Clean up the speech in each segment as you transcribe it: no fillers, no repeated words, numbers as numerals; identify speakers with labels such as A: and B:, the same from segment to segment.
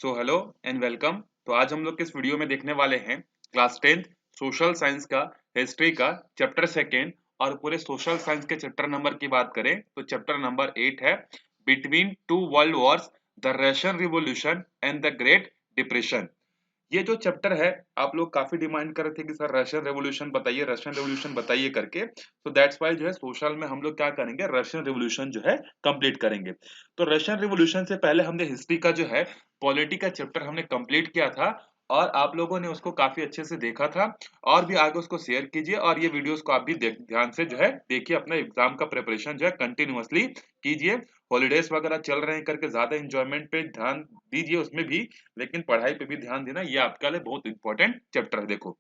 A: So hello and welcome. तो आज हम लोग किस वीडियो में देखने वाले हैं क्लास 10th सोशल साइंस का हिस्ट्री का चैप्टर सेकेंड। और पूरे सोशल साइंस के चैप्टर नंबर की बात करें तो चैप्टर नंबर 8 है between two world Wars, the Russian revolution and the great depression. ये जो चैप्टर है आप लोग काफी डिमांड कर रहे थे कि सर रशियन रेवोल्यूशन बताइए करके। तो दैट्स वाई जो है सोशल में हम लोग क्या करेंगे, रशियन रेवोल्यूशन जो है कंप्लीट करेंगे। तो रशियन रेवोल्यूशन से पहले हमने हिस्ट्री का जो है पॉलिटी का चैप्टर हमने कंप्लीट किया था और आप लोगों ने उसको काफी अच्छे से देखा था। और भी आगे उसको शेयर कीजिए और ये वीडियोस को आप भी ध्यान से जो है देखिए, अपने एग्जाम का प्रिपरेशन जो है कंटिन्यूअसली कीजिए। हॉलीडेज वगैरह चल रहे हैं करके ज्यादा इंजॉयमेंट पे ध्यान दीजिए उसमें भी, लेकिन पढ़ाई पे भी ध्यान देना, ये आपके लिए बहुत इंपॉर्टेंट चैप्टर है। देखो,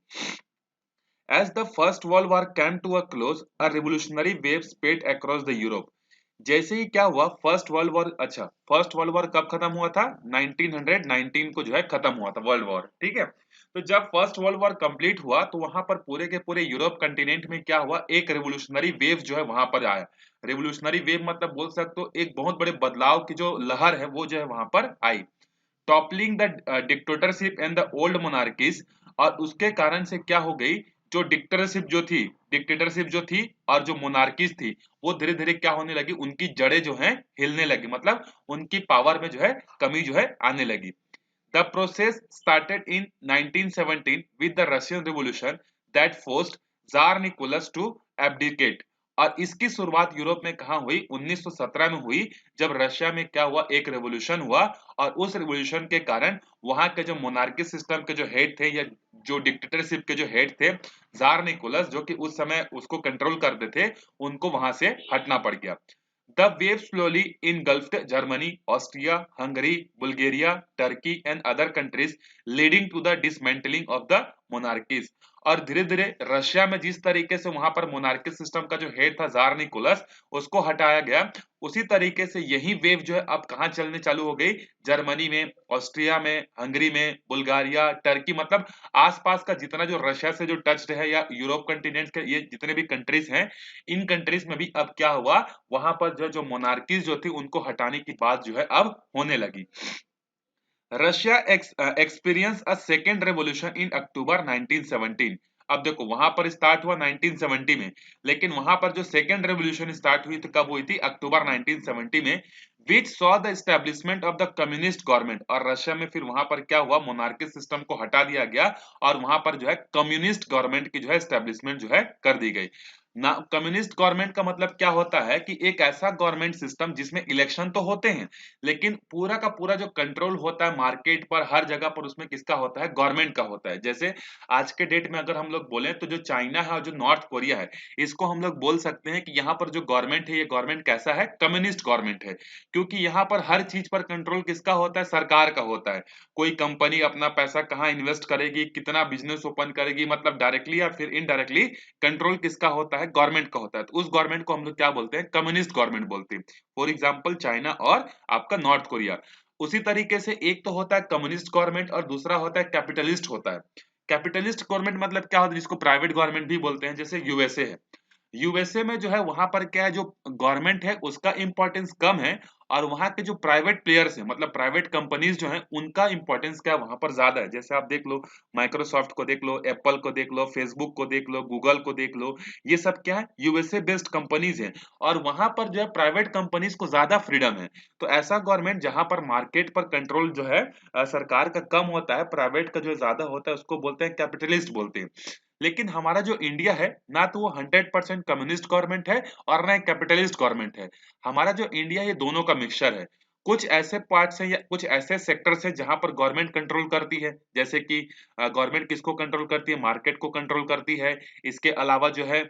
A: as the first world war came to a close, a revolutionary wave spread across the Europe. जैसे ही क्या हुआ फर्स्ट वर्ल्ड वॉर, अच्छा फर्स्ट वर्ल्ड वॉर कब खत्म हुआ था? 1919 को जो है खत्म हुआ था वर्ल्ड वॉर, ठीक है। तो जब फर्स्ट वर्ल्ड वॉर कंप्लीट हुआ तो वहां पर पूरे के पूरे यूरोप कंटिनेंट में क्या हुआ, एक रिवोल्यूशनरी वेव जो है वहां पर आया। रिवोल्यूशनरी वेव मतलब बोल सकते हो एक बहुत बड़े बदलाव की जो लहर है वो जो है वहां पर आई, toppling the dictatorship and the old monarchies. और उसके कारण से क्या हो गई, जो डिक्टेटरशिप जो थी और जो मोनार्कीज थी वो धीरे धीरे क्या होने लगी, उनकी जड़ें जो हैं हिलने लगी, मतलब उनकी पावर में जो है कमी जो है आने लगी। The process started in 1917 with the Russian Revolution that forced Tsar Nicholas to abdicate। और इसकी शुरुआत यूरोप में कहा हुई, 1917 में हुई, जब रशिया में क्या हुआ, एक रेवोल्यूशन हुआ। और उस रेवोल्यूशन के कारण वहां के जो मोनार्की सिस्टम के जो हेड थे या जो डिक्टेटरशिप के जो हेड थे, जार निकोलस, जो कि उस समय उसको कंट्रोल करते थे, उनको वहां से हटना पड़ गया। The wave slowly engulfed Germany, Austria, Hungary, Bulgaria, Turkey and other countries, leading to the dismantling of the monarchies। और धीरे धीरे रशिया में जिस तरीके से वहां पर मोनार्की सिस्टम का जो हेड था जार निकोलस, उसको हटाया गया, उसी तरीके से यही वेव जो है अब कहाँ चलने चालू हो गई, जर्मनी में, ऑस्ट्रिया में, हंगरी में, बुल्गारिया, टर्की, मतलब आसपास का जितना जो रशिया से जो टच्ड है या यूरोप कंटिनेंट के ये जितने भी कंट्रीज हैं, इन कंट्रीज में भी अब क्या हुआ, वहां पर जो मोनार्कीज जो थी उनको हटाने की बात जो है अब होने लगी। Russia experience a second revolution in October 1917। अब देखो वहां पर स्टार्ट हुआ 1970 में, लेकिन वहां पर जो सेकेंड रेवोल्यूशन स्टार्ट हुई थी कब हुई थी, अक्टूबर 1970 में, which saw the establishment of the communist government. और रशिया में फिर वहां पर क्या हुआ, मोनार्की सिस्टम को हटा दिया गया और वहां पर जो है कम्युनिस्ट गवर्नमेंट की जो है एस्टेब्लिशमेंट जो है कर दी गई ना। कम्युनिस्ट गवर्नमेंट का मतलब क्या होता है कि एक ऐसा गवर्नमेंट सिस्टम जिसमें इलेक्शन तो होते हैं, लेकिन पूरा का पूरा जो कंट्रोल होता है मार्केट पर हर जगह पर, उसमें किसका होता है, गवर्नमेंट का होता है। जैसे आज के डेट में अगर हम लोग बोलें तो जो चाइना है और जो नॉर्थ कोरिया है, इसको हम लोग बोल सकते हैं कि यहाँ पर जो गवर्नमेंट है ये गवर्नमेंट कैसा है, कम्युनिस्ट गवर्नमेंट है। क्योंकि यहाँ पर हर चीज पर कंट्रोल किसका होता है, सरकार का होता है। कोई कंपनी अपना पैसा कहाँ इन्वेस्ट करेगी, कितना बिजनेस ओपन करेगी, मतलब डायरेक्टली या फिर इनडायरेक्टली कंट्रोल किसका होता है, गवर्नमेंट का होता है। तो उस गवर्नमेंट को हम लोग क्या बोलते हैं, कम्युनिस्ट गवर्नमेंट बोलते हैं। फॉर एग्जाम्पल चाइना और आपका नॉर्थ कोरिया। उसी तरीके से एक तो होता है कम्युनिस्ट गवर्नमेंट और दूसरा होता है कैपिटलिस्ट होता है। कैपिटलिस्ट गवर्नमेंट मतलब क्या होता है, जिसको प्राइवेट गवर्नमेंट भी बोलते हैं, जैसे यूएसए है। यूएसए में जो है वहां पर क्या है, जो गवर्नमेंट है उसका इंपॉर्टेंस कम है, और वहां के जो प्राइवेट प्लेयर्स हैं, मतलब प्राइवेट कंपनीज जो हैं, उनका इंपॉर्टेंस क्या है वहां पर ज्यादा है। जैसे आप देख लो, माइक्रोसॉफ्ट को देख लो, एप्पल को देख लो, फेसबुक को देख लो, गूगल को देख लो, ये सब क्या है, यूएसए बेस्ड कंपनीज हैं। और वहां पर जो है प्राइवेट कंपनीज को ज्यादा फ्रीडम है। तो ऐसा गवर्नमेंट जहां पर मार्केट पर कंट्रोल जो है सरकार का कम होता है, प्राइवेट का जो ज्यादा होता है, उसको बोलते हैं कैपिटलिस्ट बोलते हैं। लेकिन हमारा जो इंडिया है ना, तो वो 100% कम्युनिस्ट गवर्नमेंट है और ना कैपिटलिस्ट गवर्नमेंट है। हमारा जो इंडिया ये दोनों का मिक्सचर है। कुछ ऐसे पार्ट्स हैं या कुछ ऐसे सेक्टर्स हैं जहां पर गवर्नमेंट कंट्रोल करती है, जैसे कि गवर्नमेंट किसको कंट्रोल करती है, मार्केट को कंट्रोल करती है। इसके अलावा जो है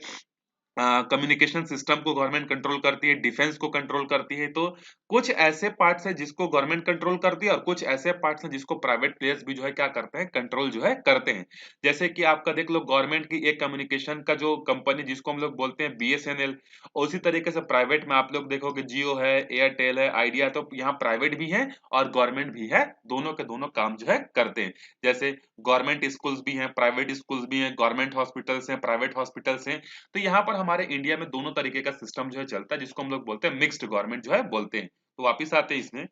A: कम्युनिकेशन सिस्टम को गवर्नमेंट कंट्रोल करती है, डिफेंस को कंट्रोल करती है। तो कुछ ऐसे पार्ट्स है जिसको गवर्नमेंट कंट्रोल करती है और कुछ ऐसे पार्ट्स हैं जिसको प्राइवेट प्लेयर्स भी जो है क्या करते हैं, कंट्रोल जो है करते हैं। जैसे कि आपका देख लो, गवर्नमेंट की एक कम्युनिकेशन का जो कंपनी जिसको हम लोग बोलते हैं बीएसएनएल, उसी तरीके से प्राइवेट में आप लोग देखोगे जियो है, एयरटेल है, आइडिया। तो यहाँ प्राइवेट भी है और गवर्नमेंट भी है, दोनों के दोनों काम जो है करते हैं। जैसे गवर्नमेंट स्कूल्स भी हैं, प्राइवेट स्कूल्स भी हैं, गवर्नमेंट हॉस्पिटल्स हैं, प्राइवेट हॉस्पिटल्स हैं। तो यहाँ पर हमारे इंडिया में दोनों तरीके का सिस्टम जो है चलता है, जिसको हम लोग बोलते हैं मिक्स्ड गवर्नमेंट जो है बोलते हैं। तो वापिस आते हैं इसमें,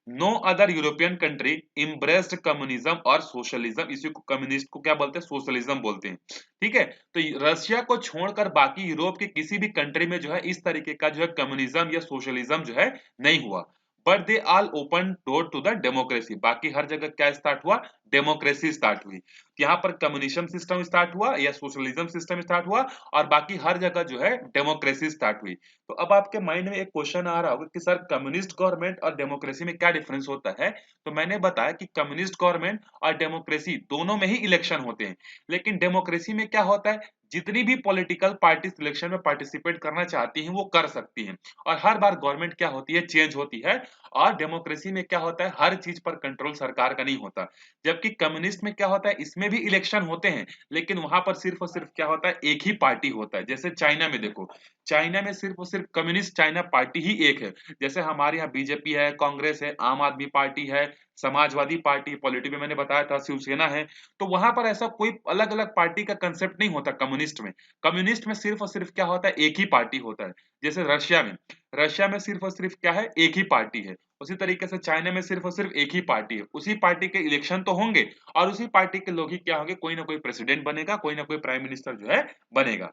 A: no other European country embraced communism और सोशलिज्म, इसी को कम्युनिस्ट को क्या बोलते हैं, सोशलिज्म बोलते हैं। ठीक है, तो रशिया को छोड़कर बाकी यूरोप के किसी भी कंट्री में जो है इस तरीके का जो है कम्युनिज्म या सोशलिज्म जो है नहीं हुआ। But they all open door to the democracy, बाकी हर जगह क्या स्टार्ट हुआ, डेमोक्रेसी स्टार्ट हुई। यहाँ पर कम्युनिज्म सिस्टम स्टार्ट हुआ या सोशलिज्म सिस्टम स्टार्ट हुआ, और बाकी हर जगह जो है डेमोक्रेसी स्टार्ट हुई। तो अब आपके माइंड में एक क्वेश्चन आ रहा होगा कि सर कम्युनिस्ट गवर्नमेंट और डेमोक्रेसी में क्या डिफरेंस होता है। तो मैंने बताया कि कम्युनिस्ट गवर्नमेंट और डेमोक्रेसी दोनों में ही इलेक्शन होते हैं, लेकिन डेमोक्रेसी में क्या होता है, जितनी भी पॉलिटिकल पार्टी इलेक्शन में पार्टिसिपेट करना चाहती हैं वो कर सकती हैं, और हर बार गवर्नमेंट क्या होती है, चेंज होती है। और डेमोक्रेसी में क्या होता है, हर चीज पर कंट्रोल सरकार का नहीं होता। जबकि कम्युनिस्ट में क्या होता है, इसमें भी इलेक्शन होते हैं, लेकिन वहां पर सिर्फ और सिर्फ क्या होता है, एक ही पार्टी होता है। जैसे चाइना में देखो, चाइना में सिर्फ और सिर्फ कम्युनिस्ट चाइना पार्टी ही एक है। जैसे हमारे यहाँ बीजेपी है, कांग्रेस है, आम आदमी पार्टी है, समाजवादी पार्टी, पॉलिटी में मैंने बताया था शिवसेना है। तो वहां पर ऐसा कोई अलग अलग पार्टी का कंसेप्ट नहीं होता कम्युनिस्ट में। कम्युनिस्ट में सिर्फ और सिर्फ क्या होता है, एक ही पार्टी होता है। जैसे रशिया में सिर्फ और सिर्फ क्या है, एक ही पार्टी है। उसी तरीके से चाइना में सिर्फ और सिर्फ एक ही पार्टी है, उसी पार्टी के इलेक्शन तो होंगे, और उसी पार्टी के लोग ही क्या होंगे, कोई ना कोई प्रेसिडेंट बनेगा, कोई ना कोई प्राइम मिनिस्टर जो है बनेगा।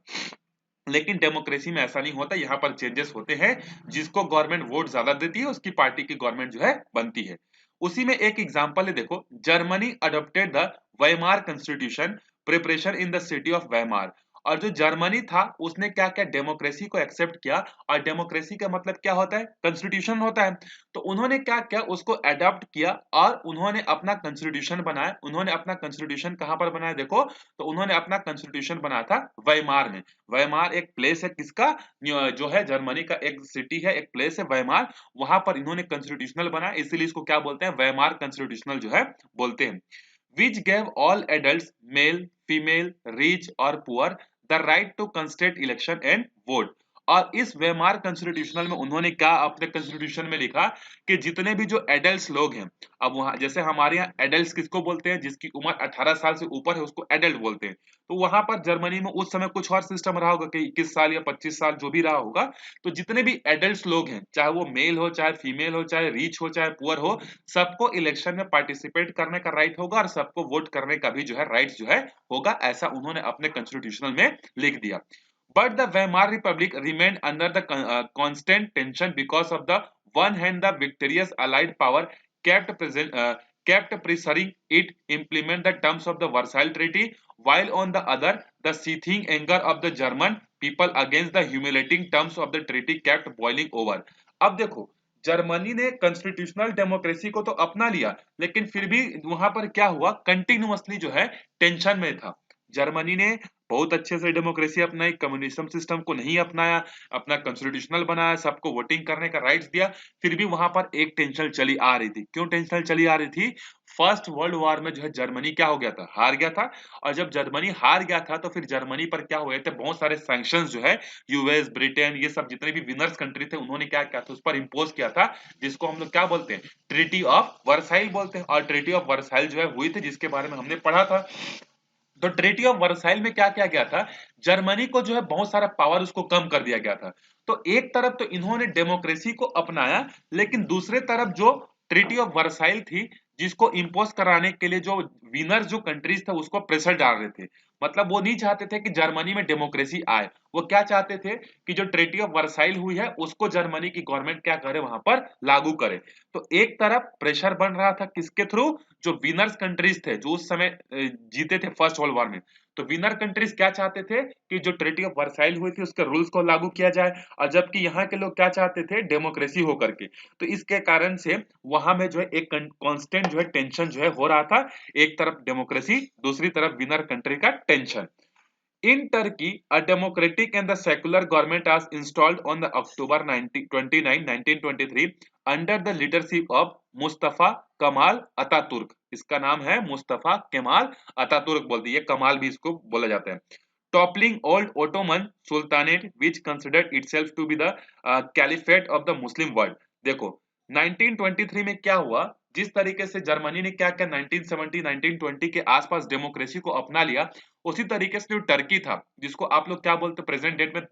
A: लेकिन डेमोक्रेसी में ऐसा नहीं होता, यहाँ पर चेंजेस होते हैं। जिसको गवर्नमेंट वोट ज्यादा देती है उसकी पार्टी की गवर्नमेंट जो है बनती है। उसी में एक एग्जांपल है, देखो, Germany adopted the Weimar constitution preparation in the city of Weimar. और जो जर्मनी था उसने क्या किया, डेमोक्रेसी को एक्सेप्ट किया। और डेमोक्रेसी का मतलब क्या होता है, कॉन्स्टिट्यूशन होता है। तो उन्होंने क्या किया, उसको अडॉप्ट किया और उन्होंने अपना कॉन्स्टिट्यूशन बनाया। उन्होंने अपना कॉन्स्टिट्यूशन कहां पर बनाया, देखो, तो उन्होंने अपना कॉन्स्टिट्यूशन बनाया था वेमार में। वेमार एक प्लेस है किसका, जो है जर्मनी का एक सिटी है, एक प्लेस है वेमार। वहां पर इन्होंने कॉन्स्टिट्यूशनल बनाया, इसीलिए इसको क्या बोलते हैं, वेमार कॉन्स्टिट्यूशनल जो है बोलते हैं। Which gave all adult, male female, rich और poor, the right to constant election and vote. और इस वेमार कॉन्स्टिट्यूशनल में उन्होंने क्या अपने कॉन्स्टिट्यूशन में लिखा कि जितने भी जो एडल्ट लोग हैं, अब वहां जैसे हमारे यहाँ एडल्ट किसको बोलते हैं, जिसकी उम्र 18 साल से ऊपर है उसको एडल्ट बोलते हैं। तो वहां पर जर्मनी में उस समय कुछ और सिस्टम रहा होगा कि 21 साल या 25 साल जो भी रहा होगा। तो जितने भी एडल्ट लोग हैं, चाहे वो मेल हो, चाहे फीमेल हो, चाहे रिच हो, चाहे पुअर हो, सबको इलेक्शन में पार्टिसिपेट करने का राइट होगा और सबको वोट करने का भी जो है राइट जो है होगा। ऐसा उन्होंने अपने कॉन्स्टिट्यूशनल में लिख दिया। But the Weimar Republic remained under the constant tension because of the one hand the victorious Allied power kept present, kept pressuring it implement the terms of the Versailles Treaty, while on the other the seething anger of the German people against the humiliating terms of the treaty kept boiling over. अब देखो, Germany ने constitutional democracy को तो अपना लिया, लेकिन फिर भी वहां पर क्या हुआ, कंटिन्यूअसली जो है टेंशन में था। जर्मनी ने बहुत अच्छे से डेमोक्रेसी अपनाई, कम्युनिज्म सिस्टम को नहीं अपनाया, अपना कॉन्स्टिट्यूशनल बनाया, सबको वोटिंग करने का राइट्स दिया। फिर भी वहां पर एक टेंशन चली आ रही थी। क्यों टेंशन चली आ रही थी, फर्स्ट वर्ल्ड वॉर में जो है जर्मनी क्या हो गया था, हार गया था। और जब जर्मनी हार गया था तो फिर जर्मनी पर क्या हुए थे, बहुत सारे सैंक्शंस जो है यूएस, ब्रिटेन, ये सब जितने भी विनर्स कंट्री थे उन्होंने क्या किया था, उस पर इम्पोज किया था, जिसको हम लोग क्या बोलते हैं, ट्रीटी ऑफ वर्साइल बोलते हैं। और ट्रीटी ऑफ वर्साइल जो है हुई थी, जिसके बारे में हमने पढ़ा था। तो ट्रीटी ऑफ वर्साइल में क्या किया गया था, जर्मनी को जो है बहुत सारा पावर उसको कम कर दिया गया था। तो एक तरफ तो इन्होंने डेमोक्रेसी को अपनाया, लेकिन दूसरे तरफ जो ट्रीटी ऑफ वर्साइल थी, जिसको इंपोज कराने के लिए जो विनर जो कंट्रीज थे उसको प्रेशर डाल रहे थे। मतलब वो नहीं चाहते थे कि जर्मनी में डेमोक्रेसी आए। वो क्या चाहते थे कि जो ट्रीटी ऑफ वर्साइल हुई है उसको जर्मनी की गवर्नमेंट क्या करे, वहां पर लागू करे। तो एक तरफ प्रेशर बन रहा था किसके थ्रू, जो विनर्स कंट्रीज थे जो उस समय जीते थे फर्स्ट वर्ल्ड वॉर में। तो विनर कंट्रीज क्या चाहते थे कि जो ट्रीटी ऑफ वर्साइल हुई थी उसके रूल्स को लागू किया जाए, और जबकि यहाँ के लोग क्या चाहते थे, डेमोक्रेसी हो करके। तो इसके कारण से वहां में जो है एक कांस्टेंट जो है टेंशन जो है हो रहा था। एक तरफ डेमोक्रेसी, दूसरी तरफ विनर कंट्री का tension. In Turkey, a democratic and the secular government was installed on the October 29, 1923 under the leadership of Mustafa Kemal Atatürk. इसका नाम है मुस्तफा केमाल अतातुर्क बोलती है, कमाल भी इसको बोला जाता है। Toppling old Ottoman Sultanate which considered itself to be the caliphate of the Muslim world. देखो 1923 में क्या हुआ, जिस तरीके से जर्मनी ने क्या किया 1970 1920 के आसपास डेमोक्रेसी को अपना लिया, उसी तरीके से जो टर्की था, जिसको आप लोग क्या बोलते हैं प्रेजेंट डेट में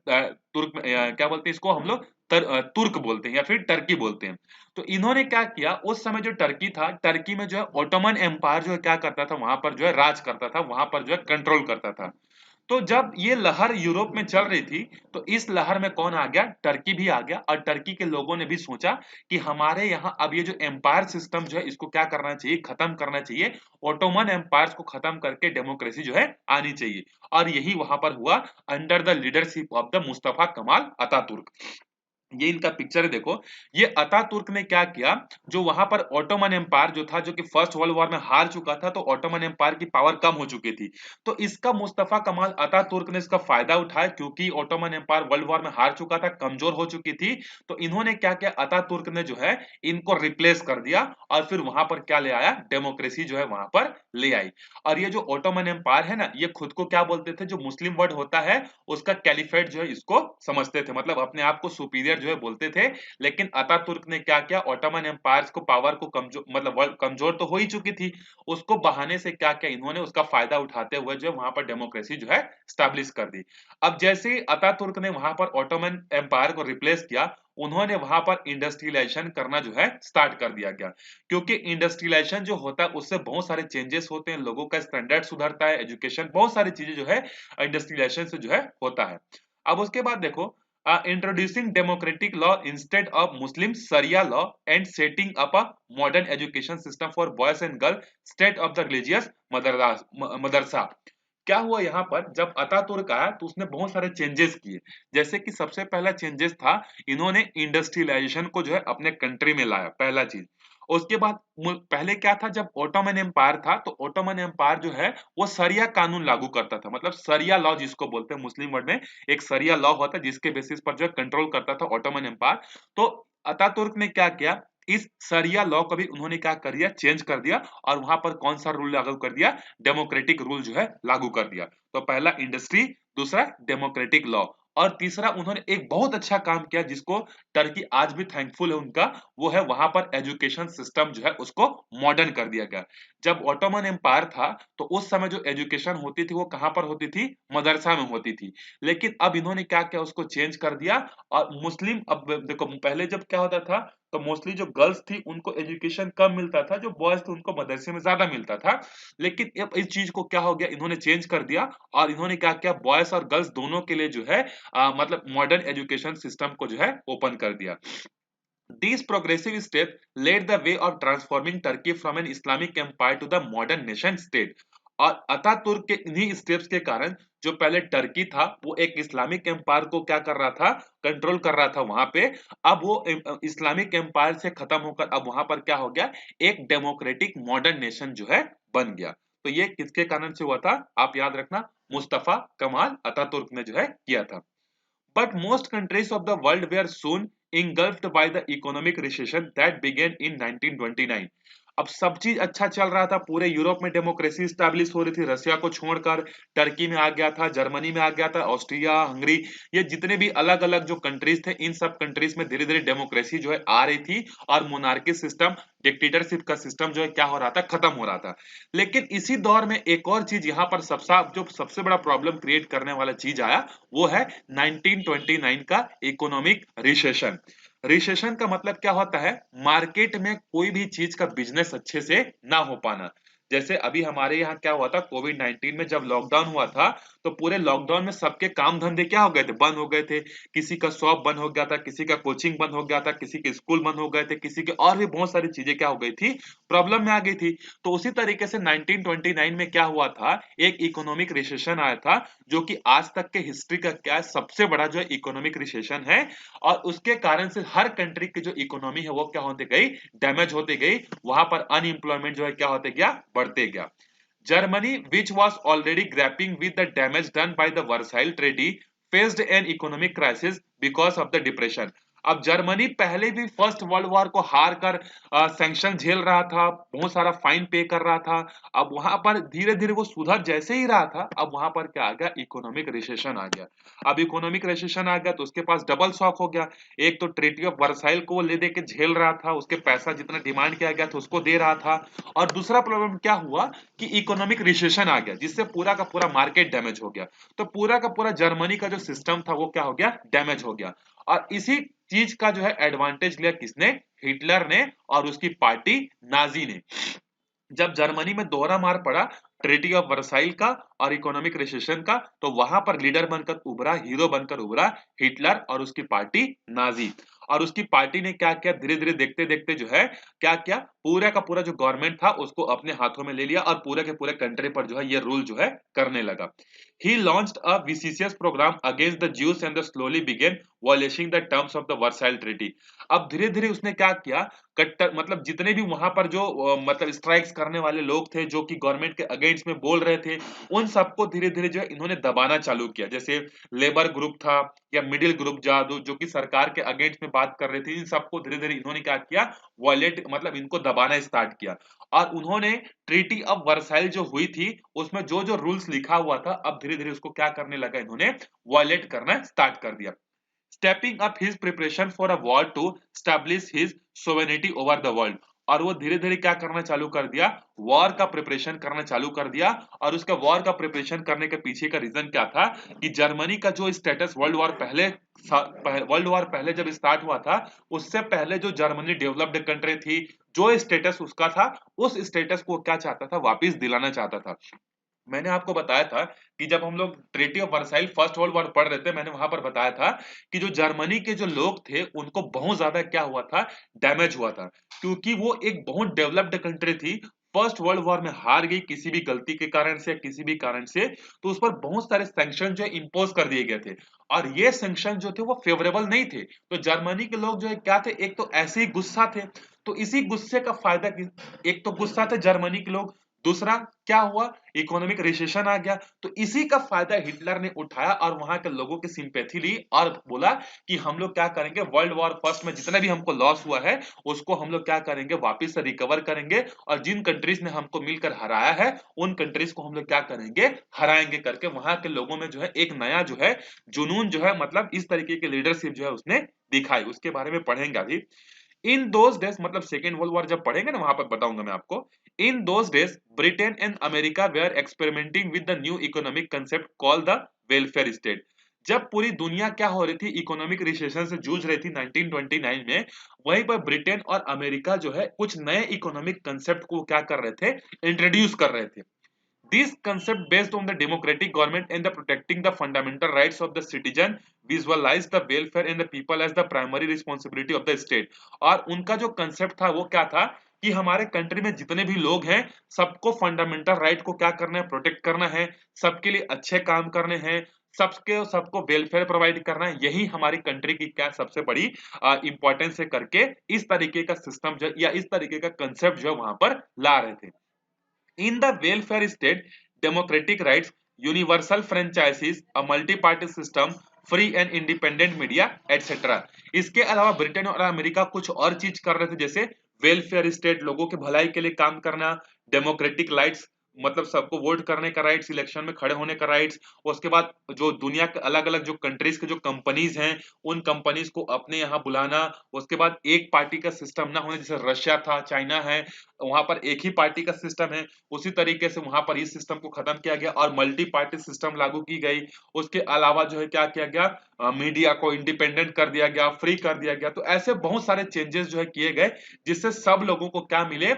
A: तुर्क क्या बोलते हैं इसको हम लोग तुर्क बोलते हैं या फिर टर्की बोलते हैं। तो इन्होंने क्या किया, उस समय जो टर्की था, टर्की में जो है ओटोमन एम्पायर जो है क्या करता था, वहां पर जो है राज करता था, वहां पर जो है कंट्रोल करता था। तो जब ये लहर यूरोप में चल रही थी, तो इस लहर में कौन आ गया, टर्की भी आ गया, और टर्की के लोगों ने भी सोचा कि हमारे यहाँ अब ये जो एम्पायर सिस्टम जो है इसको क्या करना चाहिए, खत्म करना चाहिए, ओटोमन एम्पायर को खत्म करके डेमोक्रेसी जो है आनी चाहिए। और यही वहां पर हुआ under the leadership of the Mustafa Kemal Ataturk. ये इनका पिक्चर है देखो। ये अतातुर्क ने क्या किया, जो वहां पर ऑटोमन एम्पायर जो था, जो कि फर्स्ट वर्ल्ड वॉर में हार चुका था, तो ऑटोमन एम्पायर की पावर कम हो चुकी थी। तो इसका मुस्तफा कमाल अतातुर्क ने इसका फायदा उठाया, क्योंकि ऑटोमन एम्पायर वर्ल्ड वॉर में हार चुका था, कमजोर हो चुकी थी। तो इन्होंने क्या किया, अतातुर्क ने जो है इनको रिप्लेस कर दिया, और फिर वहां पर क्या ले आया, डेमोक्रेसी जो है वहां पर ले आई। और ये जो ऑटोमन एम्पायर है ना, ये खुद को क्या बोलते थे, जो मुस्लिम वर्ड होता है उसका कैलिफेट जो है इसको समझते थे, मतलब अपने आप को सुपीरियर जो है बोलते थे। लेकिन अतातुर्क ने क्या किया, ऑटोमन एम्पायर को पावर को कमजोर, मतलब वर्ल्ड कमजोर तो हो ही चुकी थी, उसको बहाने से क्या किया इन्होंने, उसका फायदा उठाते हुए जो वहां पर डेमोक्रेसी जो है स्टैब्लिश कर दी। अब जैसे ही अतातुर्क ने वहां पर ऑटोमन एम्पायर को रिप्लेस किया, उन्होंने वहां पर इंडस्ट्रियलाइजेशन करना जो है स्टार्ट कर दिया गया। क्योंकि इंडस्ट्रियलाइजेशन जो होता है उससे बहुत सारे चेंजेस होते हैं, लोगों का स्टैंडर्ड सुधरता है, एजुकेशन, बहुत सारी चीजें जो है इंडस्ट्रियलाइजेशन से जो है होता है। अब उसके बाद देखो, introducing democratic law instead of Muslim sharia law and setting up a modern education system for boys and girl state of the religious madrasa. क्या हुआ यहाँ पर, जब अतातुर्क आया तो उसने बहुत सारे चेंजेस किए। जैसे कि सबसे पहला चेंजेस था, इन्होंने इंडस्ट्रियलाइजेशन को जो है अपने कंट्री में लाया, पहला चीज। उसके बाद पहले क्या था, जब ओटोमन एम्पायर था तो ओटोमन एम्पायर जो है वो सरिया कानून लागू करता था, मतलब सरिया लॉ जिसको बोलते हैं मुस्लिम वर्ड में, एक सरिया लॉ होता है जिसके बेसिस पर जो है कंट्रोल करता था ओटोमन एम्पायर। तो अतातुर्क ने क्या किया, इस सरिया लॉ को भी उन्होंने क्या कर दिया, चेंज कर दिया, और वहां पर कौन सा रूल लागू कर दिया, डेमोक्रेटिक रूल जो है लागू कर दिया। तो पहला इंडस्ट्री, दूसरा डेमोक्रेटिक लॉ, और तीसरा उन्होंने एक बहुत अच्छा काम किया जिसको टर्की आज भी थैंकफुल है उनका, वो है वहां पर एजुकेशन सिस्टम जो है उसको मॉडर्न कर दिया गया। जब ऑटोमन एम्पायर था तो उस समय जो एजुकेशन होती थी वो कहां पर होती थी, मदरसा में होती थी। लेकिन अब इन्होंने क्या किया, उसको चेंज कर दिया। और मुस्लिम, अब देखो पहले जब क्या होता था, तो मोस्टली जो गर्ल्स थी उनको एजुकेशन कम मिलता था, जो बॉयज थे उनको मदरसे में ज्यादा मिलता था। लेकिन अब इस चीज को क्या हो गया, इन्होंने चेंज कर दिया, और इन्होंने क्या किया, बॉयज और गर्ल्स दोनों के लिए जो है मतलब मॉडर्न एजुकेशन सिस्टम को जो है ओपन कर दिया। These progressive steps led the way of transforming Turkey from an Islamic empire to the modern nation state. और अतातुर्क के इन्हीं स्टेप्स के कारण जो पहले टर्की था वो एक इस्लामिक एम्पायर को क्या कर रहा था, कंट्रोल कर रहा था वहां पे। अब वो इस्लामिक एम्पायर से खत्म होकर अब वहां पर क्या हो गया, एक डेमोक्रेटिक मॉडर्न नेशन जो है बन गया। तो ये किसके कारण से हुआ था, आप याद रखना, मुस्तफा कमाल अतातुर्क ने जो है किया था। But most countries of the world were soon engulfed by the economic recession that began in 1929. अब सब चीज अच्छा चल रहा था, पूरे यूरोप में डेमोक्रेसी स्टैब्लिश हो रही थी, रशिया को छोड़कर टर्की में आ गया था, जर्मनी में आ गया था, ऑस्ट्रिया, हंगरी, ये जितने भी अलग अलग जो कंट्रीज थे, इन सब कंट्रीज में धीरे धीरे डेमोक्रेसी जो है आ रही थी, और मोनार्की सिस्टम, डिक्टेटरशिप का सिस्टम जो है क्या हो रहा था, खत्म हो रहा था। लेकिन इसी दौर में एक और चीज यहाँ पर सबसे बड़ा प्रॉब्लम क्रिएट करने वाला चीज आया, वो है 1929 का इकोनॉमिक रिसेशन। रिसेशन का मतलब क्या होता है, मार्केट में कोई भी चीज का बिजनेस अच्छे से ना हो पाना। जैसे अभी हमारे यहाँ क्या हुआ था, कोविड 19 में जब लॉकडाउन हुआ था, तो पूरे लॉकडाउन में सबके काम धंधे क्या हो गए थे, बंद हो गए थे। किसी का शॉप बंद हो गया था, किसी का कोचिंग बंद हो गया था, किसी के स्कूल बंद हो गए थे, किसी के और भी बहुत सारी चीजें क्या हो गई थी, प्रॉब्लम में आ गई थी। तो उसी तरीके से 1929 में क्या हुआ था, एक इकोनॉमिक रिसेशन आया था, जो कि आज तक के हिस्ट्री का क्या सबसे बड़ा जो है इकोनॉमिक रिसेशन है। और उसके कारण से हर कंट्री की जो इकोनॉमी है वो क्या होते गई, डैमेज होते गई, वहां पर अनएम्प्लॉयमेंट जो है क्या होते गया, बढ़ते गया। Germany which was already grappling with the damage done by the Versailles Treaty faced an economic crisis because of the depression. अब जर्मनी पहले भी फर्स्ट वर्ल्ड वॉर को हार कर सैंक्शन झेल रहा था, बहुत सारा फाइन पे कर रहा था। अब वहां पर धीरे धीरे वो सुधर जैसे ही रहा था, अब वहां पर क्या आ गया, इकोनॉमिक रिसेशन आ गया। अब इकोनॉमिक रिसेशन आ गया तो उसके पास डबल शॉक हो गया। एक तो ट्रीटी ऑफ वर्साइल को वो ले दे के झेल रहा था, उसके पैसा जितना डिमांड किया गया था उसको दे रहा था, और दूसरा प्रॉब्लम क्या हुआ कि इकोनॉमिक रिसेशन आ गया, जिससे पूरा का पूरा मार्केट डैमेज हो गया। तो पूरा का पूरा जर्मनी का जो सिस्टम था वो क्या हो गया, डैमेज हो गया। और इसी चीज का जो है एडवांटेज लिया किसने, हिटलर ने और उसकी पार्टी नाजी ने। जब जर्मनी में दोहरा मार पड़ा ट्रीटी ऑफ वर्साइल का और इकोनॉमिक रिसेशन का, तो वहां पर लीडर बनकर उभरा, हीरो बनकर उभरा हिटलर और उसकी पार्टी नाजी। और उसकी पार्टी ने क्या किया, धीरे धीरे देखते देखते जो है क्या किया, पूरा का पूरा जो गवर्नमेंट था उसको अपने हाथों में ले लिया और पूरे के पूरे कंट्री पर जो है ये रूल जो है करने लगा। He launched a vicious program against the Jews and slowly began violating the terms of the Versailles Treaty। अब धीरे धीरे उसने क्या किया, कट्टर मतलब जितने भी वहां पर जो मतलब स्ट्राइक्स करने वाले लोग थे जो कि गवर्नमेंट के अगेंस्ट में बोल रहे थे, उन सबको धीरे धीरे जो है इन्होंने दबाना चालू किया। जैसे लेबर ग्रुप था या मिडिल ग्रुप जो कि सरकार के अगेंस्ट में बात कर रहे थे, इन सबको धीरे धीरे इन्होंने क्या किया, वॉयलेट मतलब इनको दबाना स्टार्ट किया। और उन्होंने ट्रीटी ऑफ वर्साइल जो हुई थी उसमें जो जो रूल्स लिखा हुआ था, अब धीरे धीरे उसको क्या करने लगा, इन्होंने वॉयलेट करना स्टार्ट कर दिया। Stepping up his preparation for a war to establish his sovereignty over the world. और वो धीरे धीरे क्या करना चालू कर दिया, वॉर का प्रिपरेशन करना चालू कर दिया। और उसका वॉर का प्रिपरेशन करने के पीछे का रीजन क्या था कि जर्मनी का जो स्टेटस वर्ल्ड वॉर पहले जब स्टार्ट हुआ था, उससे पहले जो जर्मनी डेवलप्ड कंट्री थी, जो स्टेटस उसका था, उस स्टेटस को क्या चाहता था, वापस दिलाना चाहता था। मैंने आपको बताया था कि जब हम लोग treaty of Versailles first world war पढ़ रहे थे, मैंने वहां पर बताया था कि जो जर्मनी के जो लोग थे उनको बहुत ज्यादा क्या हुआ था, डैमेज हुआ था। क्योंकि वो एक बहुत डेवलप्ड कंट्री थी, फर्स्ट वर्ल्ड वॉर में हार गई किसी भी गलती के कारण से या किसी भी कारण से, तो उस पर बहुत सारे सैंक्शन जो इम्पोज कर दिए गए थे। और ये सैंक्शन जो थे वो फेवरेबल नहीं थे। तो जर्मनी के लोग जो है क्या थे, एक तो ऐसे ही गुस्सा थे, तो इसी गुस्से का फायदा, एक तो गुस्सा थे जर्मनी के लोग, दूसरा क्या हुआ, इकोनॉमिक रिसेशन आ गया। तो इसी का फायदा हिटलर ने उठाया और वहां के लोगों की सिंपैथी ली और बोला कि हम लोग क्या करेंगे, वर्ल्ड वॉर फर्स्ट में जितना भी हमको लॉस हुआ है उसको हम लोग क्या करेंगे, वापस से रिकवर करेंगे, और जिन कंट्रीज ने हमको मिलकर हराया है उन कंट्रीज को हम लोग क्या करेंगे, हराएंगे करके वहां के लोगों में जो है एक नया जो है जुनून जो है, मतलब इस तरीके की लीडरशिप जो है उसने दिखाई। उसके बारे में पढ़ेंगे अभी। इन दोज डेज मतलब सेकेंड वर्ल्ड वॉर जब पढ़ेंगे ना वहां पर बताऊंगा मैं आपको। In those days Britain and America were experimenting with the new economic concept called the welfare state. जब पूरी दुनिया क्या हो रही थी, इकोनॉमिक रिसेशन से जूझ रही थी 1929 में, वहीं पर ब्रिटेन और अमेरिका जो है कुछ नए इकोनॉमिक कंसेप्ट को क्या कर रहे थे, इंट्रोड्यूस कर रहे थे। This concept, based on the democratic government and the protecting the fundamental rights of the citizen, visualize the welfare and the people as the primary responsibility of the state। और उनका जो concept था वो क्या था कि हमारे कंट्री में जितने भी लोग हैं सबको फंडामेंटल राइट को क्या करना है, प्रोटेक्ट करना है, सबके लिए अच्छे काम करने हैं, सबको वेलफेयर प्रोवाइड करना है, यही हमारी कंट्री की क्या सबसे बड़ी इंपॉर्टेंस है करके इस तरीके का सिस्टम जो या इस तरीके का कंसेप्ट जो वहां पर ला रहे थे। In the welfare state, democratic rights, universal franchises, a multi-party system, free and independent media etcetera. इसके अलावा ब्रिटेन और अमेरिका कुछ और चीज कर रहे थे, जैसे वेलफेयर स्टेट, लोगों के भलाई के लिए काम करना, डेमोक्रेटिक राइट्स मतलब सबको वोट करने का राइट्स, इलेक्शन में खड़े होने का राइट्स, उसके बाद जो दुनिया के अलग अलग जो कंट्रीज के जो कंपनीज हैं उन कंपनीज को अपने यहाँ बुलाना, उसके बाद एक पार्टी का सिस्टम ना होने, जैसे रशिया था, चाइना है, वहां पर एक ही पार्टी का सिस्टम है, उसी तरीके से वहां पर इस सिस्टम को खत्म किया गया और मल्टी पार्टी सिस्टम लागू की गई। उसके अलावा जो है क्या किया गया, मीडिया को इंडिपेंडेंट कर दिया गया, फ्री कर दिया गया। तो ऐसे बहुत सारे चेंजेस जो है किए गए जिससे सब लोगों को क्या मिले,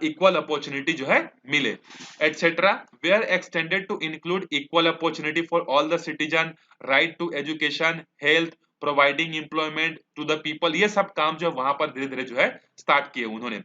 A: इक्वल अपॉर्चुनिटी जो है मिले etcetera. Were extended to include equal opportunity for all the citizen, right to education, health, providing employment to the people, ये सब काम जो है वहां पर धीरे धीरे जो है स्टार्ट किए उन्होंने।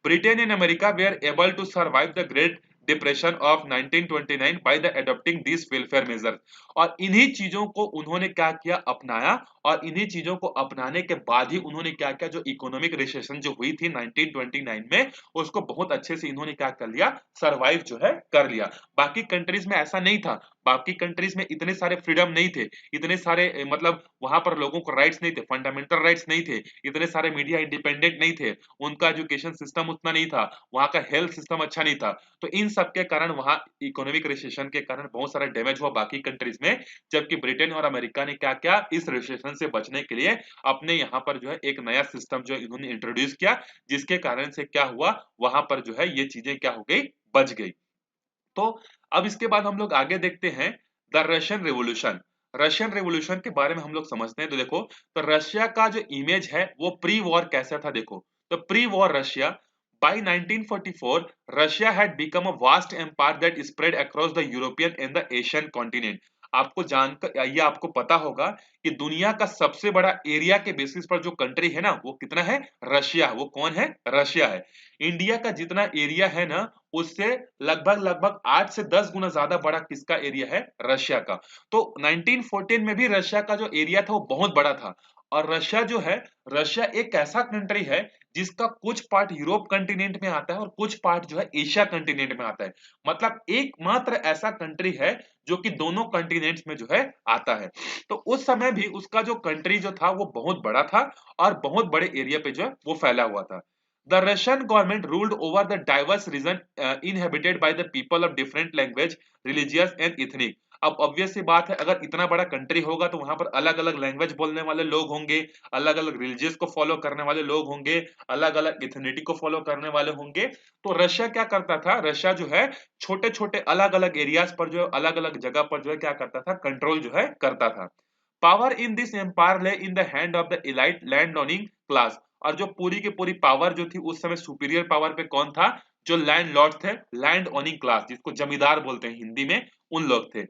A: Britain and America were able to survive the great depression of 1929 by the adopting this welfare measure. और इन्हीं चीजों को उन्होंने क्या किया, अपनाया, और इन्हीं चीजों को अपनाने के बाद ही उन्होंने क्या किया, जो इकोनॉमिक रिसेशन जो हुई थी 1929 में, उसको बहुत अच्छे से इन्होंने क्या कर लिया, सरवाइव जो है कर लिया। बाकी कंट्रीज में ऐसा नहीं था, बाकी कंट्रीज में इतने सारे फ्रीडम नहीं थे, इतने सारे मतलब वहां पर लोगों को राइट्स नहीं थे, फंडामेंटल राइट्स नहीं थे, इतने सारे मीडिया इंडिपेंडेंट नहीं थे, उनका एजुकेशन सिस्टम उतना नहीं था, वहां का हेल्थ सिस्टम अच्छा नहीं था। तो इन सब के कारण वहां इकोनॉमिक रिसेशन के कारण बहुत सारा डैमेज हुआ बाकी कंट्रीज में। जबकि ब्रिटेन और अमेरिका ने क्या किया, इस रिसेशन से बचने के लिए अपने यहाँ पर जो है एक नया सिस्टम जो इन्होंने इंट्रोड्यूस किया, जिसके कारण से क्या हुआ, वहां पर जो है ये चीजें क्या हो गई, बच गई। तो अब इसके बाद हम लोग आगे देखते हैं the Russian revolution. Russian revolution के बारे में हम लोग समझते हैं। तो देखो, तो रशिया का जो इमेज है वो प्री वॉर कैसा था, देखो तो pre war Russia, by 1944 Russia had become a vast empire that spread across the European and the Asian continent। आपको जानकर ये आपको पता होगा कि दुनिया का सबसे बड़ा एरिया के बेसिस पर जो कंट्री है ना, वो कितना है, रशिया। वो कौन है, रशिया है। इंडिया का जितना एरिया है ना, उससे लगभग लगभग 8 से 10 गुना ज्यादा बड़ा किसका एरिया है, रशिया का। तो 1914 में भी रशिया का जो एरिया था वो बहुत बड़ा था। और रशिया जो है, रशिया एक ऐसा कंट्री है जिसका कुछ पार्ट यूरोप कंटिनेंट में आता है और कुछ पार्ट जो है एशिया कंटिनेंट में आता है। मतलब एकमात्र ऐसा कंट्री है जो कि दोनों कंटिनेंट्स में जो है आता है। तो उस समय भी उसका जो कंट्री जो था वो बहुत बड़ा था और बहुत बड़े एरिया पे जो है वो फैला हुआ था। The Russian government ruled over the diverse region inhabited by the people of different language, religious and ethnic। अब ऑब्वियस सी बात है, अगर इतना बड़ा कंट्री होगा तो वहां पर अलग अलग लैंग्वेज बोलने वाले लोग होंगे, अलग अलग रिलीजियस को फॉलो करने वाले लोग होंगे, अलग अलग इथनिटी को फॉलो करने वाले होंगे। तो रशिया क्या करता था, रशिया जो है छोटे छोटे अलग अलग एरियाज पर जो है, अलग अलग जगह पर जो है क्या करता था, कंट्रोल जो है करता था। पावर इन दिस एम्पायर ले in the hand of the elite land owning class. और जो पूरी की पूरी पावर जो थी उस समय सुपीरियर पावर पे कौन था, जो लैंड लॉर्ड थे, लैंड ओनिंग क्लास, जिसको जमींदार बोलते हैं हिंदी में, उन लोग थे।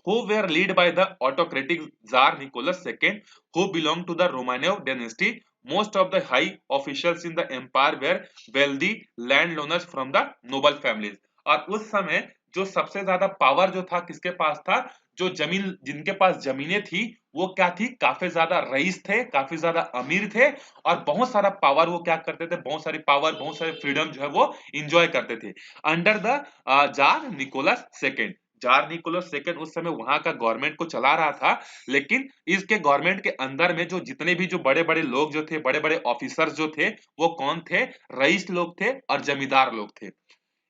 A: who were led by the autocratic Tsar Nicholas II, who belonged to the Romanov dynasty. Most of the high officials in the empire were wealthy landowners from the noble families। और उस समय जो सबसे ज्यादा पावर जो था किसके पास था, जो जमीन, जिनके पास जमीनें थी वो क्या थी, काफी ज्यादा रईस थे, काफी ज्यादा अमीर थे, और बहुत सारा पावर वो क्या करते थे, बहुत सारी पावर, बहुत सारे फ्रीडम जो है वो इंजॉय करते थे under the tsar Nicholas second. Tsar Nicholas second उस समय वहां का गवर्नमेंट को चला रहा था। लेकिन इसके गवर्नमेंट के अंदर में जो जितने भी जो बड़े बड़े लोग जो थे, बड़े बड़े ऑफिसर्स जो थे, वो कौन थे, रईस लोग थे और जमींदार लोग थे।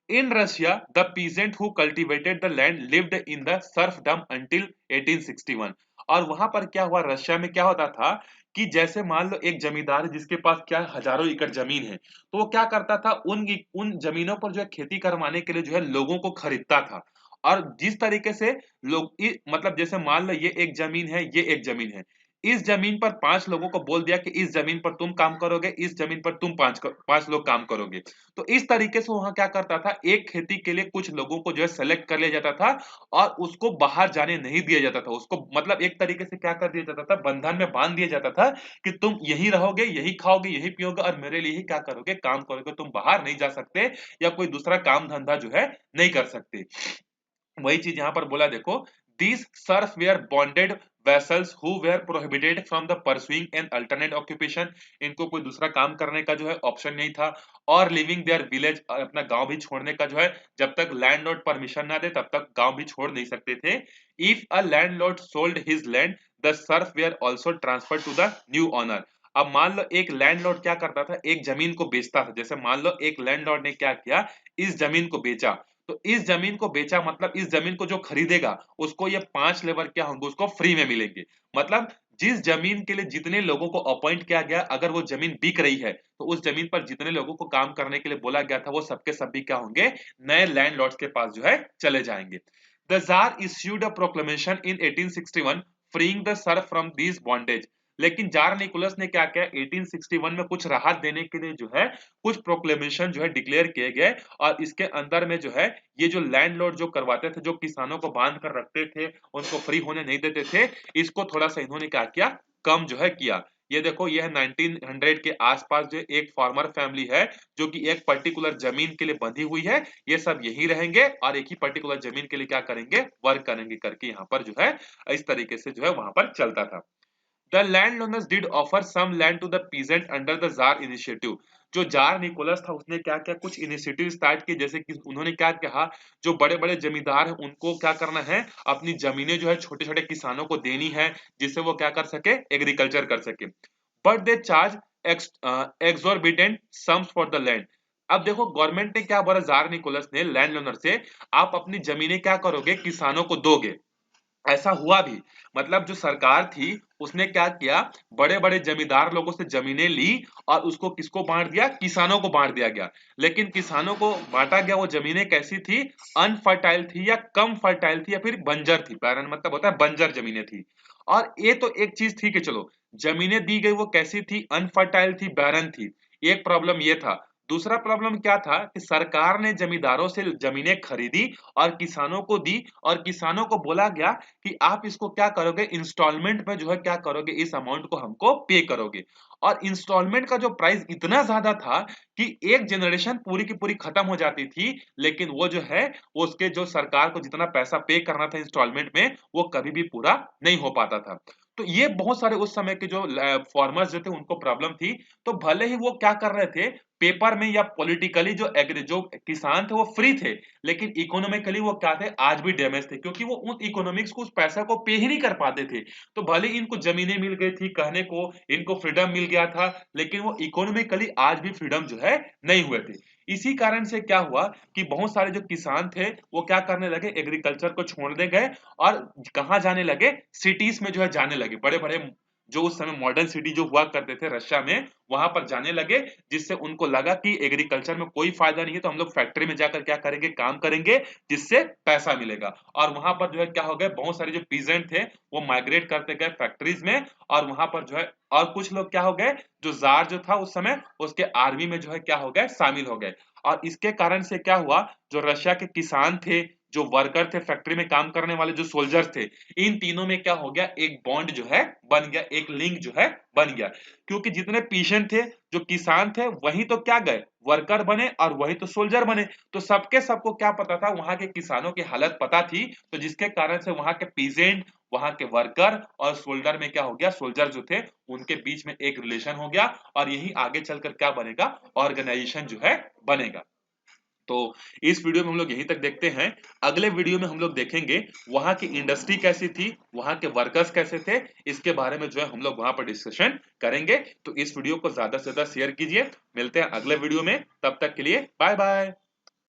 A: In Russia the peasant who cultivated the land lived in the serfdom until 1861। और वहां पर क्या हुआ, रशिया में क्या होता था कि जैसे मान लो एक जमींदार जिसके पास क्या हजारों एकड़ जमीन है, तो वो क्या करता था, उन जमीनों पर जो है खेती करवाने के लिए जो है लोगों को खरीदता था। और जिस तरीके से लोग मतलब जैसे मान लो ये एक जमीन है, ये एक जमीन है, इस जमीन पर 5 लोगों को बोल दिया कि इस जमीन पर तुम काम करोगे, इस जमीन पर तुम 5 लोग काम करोगे। तो इस तरीके से वहां क्या करता था, एक खेती के लिए कुछ लोगों को जो है सेलेक्ट कर लिया जाता था और उसको बाहर जाने नहीं दिया जाता था। उसको मतलब एक तरीके से क्या कर दिया जाता था, बंधन में बांध दिया जाता था कि तुम यही रहोगे, यही खाओगे, यही पियोगे और मेरे लिए ही क्या करोगे, काम करोगे, तुम बाहर नहीं जा सकते या कोई दूसरा काम धंधा जो है नहीं कर सकते। वही चीज यहां पर बोला, देखो these serfs were bonded vessels who were prohibited from the pursuing an alternate occupation। इनको कोई दूसरा काम करने का जो है ऑप्शन नहीं था। और लिविंग देयर विलेज, अपना गांव भी छोड़ने का जो है, जब तक लैंडलॉर्ड परमिशन ना दे तब तक गांव भी छोड़ नहीं सकते थे। If a landlord sold his land the serf were also transferred to the new owner. अब मान लो एक लैंडलॉर्ड क्या करता था, एक जमीन को बेचता था। जैसे मान लो एक लैंडलॉर्ड ने क्या किया, इस जमीन को बेचा, तो इस जमीन को बेचा मतलब इस जमीन को जो खरीदेगा उसको ये 5 लेबर क्या होंगे, उसको फ्री में मिलेंगे। मतलब जिस जमीन के लिए जितने लोगों को अपॉइंट किया गया, अगर वो जमीन बिक रही है तो उस जमीन पर जितने लोगों को काम करने के लिए बोला गया था वो सबके सब भी क्या होंगे, नए लैंडलॉर्ड्स के पास जो है चले जाएंगे। The jar issued a proclamation in 1861 freeing the Surf from this bondage. लेकिन जार निकोलस ने क्या किया, 1861 में कुछ राहत देने के लिए जो है कुछ प्रोक्लेमेशन जो है डिक्लेयर किए गए। और इसके अंदर में जो है ये जो लैंडलॉर्ड जो करवाते थे, जो किसानों को बांध कर रखते थे, उनको फ्री होने नहीं देते थे, इसको थोड़ा सा इन्होंने क्या किया, कम जो है किया। ये देखो, ये है 1900 के आसपास जो एक फार्मर फैमिली है जो कि एक पर्टिकुलर जमीन के लिए बंधी हुई है। ये सब यही रहेंगे और एक ही पर्टिकुलर जमीन के लिए क्या करेंगे, वर्क करेंगे करके यहाँ पर जो है इस तरीके से जो है वहां पर चलता था। The land owners did offer some land to the peasant under the tsar initiative. जो जार निकोलस था उसने क्या क्या कुछ इनिशिएटिव स्टार्ट किए, जैसे कि उन्होंने क्या कहा, जो बड़े बड़े जमींदार हैं उनको क्या करना है, अपनी जमीनें जो है छोटे छोटे किसानों को देनी है, जिससे वो क्या कर सके, एग्रीकल्चर कर सके। But they charge exorbitant sums for the land. अब देखो गवर्नमेंट ने क्या बोला, जार निकोलस ने लैंड ओनर से, आप अपनी जमीनें क्या करोगे, किसानों को दोगे। ऐसा हुआ भी, मतलब जो सरकार थी उसने क्या किया, बड़े बड़े जमींदार लोगों से जमीनें ली और उसको किसको बांट दिया, किसानों को बांट दिया गया। लेकिन किसानों को बांटा गया वो जमीनें कैसी थी, अनफर्टाइल थी या कम फर्टाइल थी या फिर बंजर थी। बैरन मतलब होता है बंजर जमीनें थी। और ये तो एक चीज थी कि चलो जमीनें दी गई वो कैसी थी, अनफर्टाइल थी, बैरन थी। एक प्रॉब्लम ये था। दूसरा प्रॉब्लम क्या था कि सरकार ने जमींदारों से जमीनें खरीदी और किसानों को दी, और किसानों को बोला गया कि आप इसको क्या करोगे, इंस्टॉलमेंट में जो है क्या करोगे, इस अमाउंट को हमको पे करोगे। और इंस्टॉलमेंट का जो प्राइस इतना ज्यादा था कि एक जनरेशन पूरी की पूरी खत्म हो जाती थी, लेकिन वो जो है वो उसके जो सरकार को जितना पैसा पे करना था इंस्टॉलमेंट में वो कभी भी पूरा नहीं हो पाता था। तो ये बहुत सारे उस समय के जो फार्मर्स जो थे उनको प्रॉब्लम थी। तो भले ही वो क्या कर रहे थे, पेपर में या पॉलिटिकली जो किसान थे वो फ्री थे, लेकिन इकोनॉमिकली वो क्या थे, आज भी डैमेज थे, क्योंकि वो उन इकोनॉमिक्स को, उस पैसा को पे ही नहीं कर पाते थे। तो भले ही इनको जमीनें मिल गई थी कहने को, इनको फ्रीडम मिल गया था, लेकिन वो इकोनॉमिकली आज भी फ्रीडम जो है नहीं हुए थे। इसी कारण से क्या हुआ कि बहुत सारे जो किसान थे वो क्या करने लगे, एग्रीकल्चर को छोड़ने गए और कहाँ जाने लगे, सिटीज में जो है जाने लगे। बड़े बड़े जो उस समय मॉडर्न सिटी जो हुआ करते थे रशिया में, वहां पर जाने लगे, जिससे उनको लगा कि एग्रीकल्चर में कोई फायदा नहीं है, तो हम लोग फैक्ट्री में जाकर क्या करेंगे, काम करेंगे, जिससे पैसा मिलेगा। और वहां पर जो है क्या हो गए, बहुत सारे जो पीजेंट थे वो माइग्रेट करते गए फैक्ट्रीज में, और वहां पर जो है और कुछ लोग क्या हो गए, जो जार जो था उस समय उसके आर्मी में जो है क्या हो गए, शामिल हो गए। और इसके कारण से क्या हुआ, जो रशिया के किसान थे, जो वर्कर थे, फैक्ट्री में काम करने वाले जो सोल्जर्स थे, इन तीनों में क्या हो गया, एक बॉन्ड जो है बन गया, एक लिंक जो है बन गया। क्योंकि जितने पेशेंट थे, जो किसान थे, वही तो क्या गए, वर्कर बने, और वही तो सोल्जर बने। तो सबके सबको क्या पता था, वहां के किसानों की हालत पता थी, तो जिसके कारण से वहां के पीजेंट, वहां के वर्कर और सोल्जर में क्या हो गया, सोल्जर जो थे उनके बीच में एक रिलेशन हो गया, और यही आगे चलकर क्या बनेगा, ऑर्गेनाइजेशन जो है बनेगा। तो इस वीडियो में हम लोग यहीं तक देखते हैं। अगले वीडियो में हम लोग देखेंगे वहां की इंडस्ट्री कैसी थी, वहां के वर्कर्स कैसे थे, इसके बारे में जो है हम लोग वहां पर डिस्कशन करेंगे। तो इस वीडियो को ज्यादा से ज्यादा शेयर कीजिए। मिलते हैं अगले वीडियो में, तब तक के लिए बाय बाय।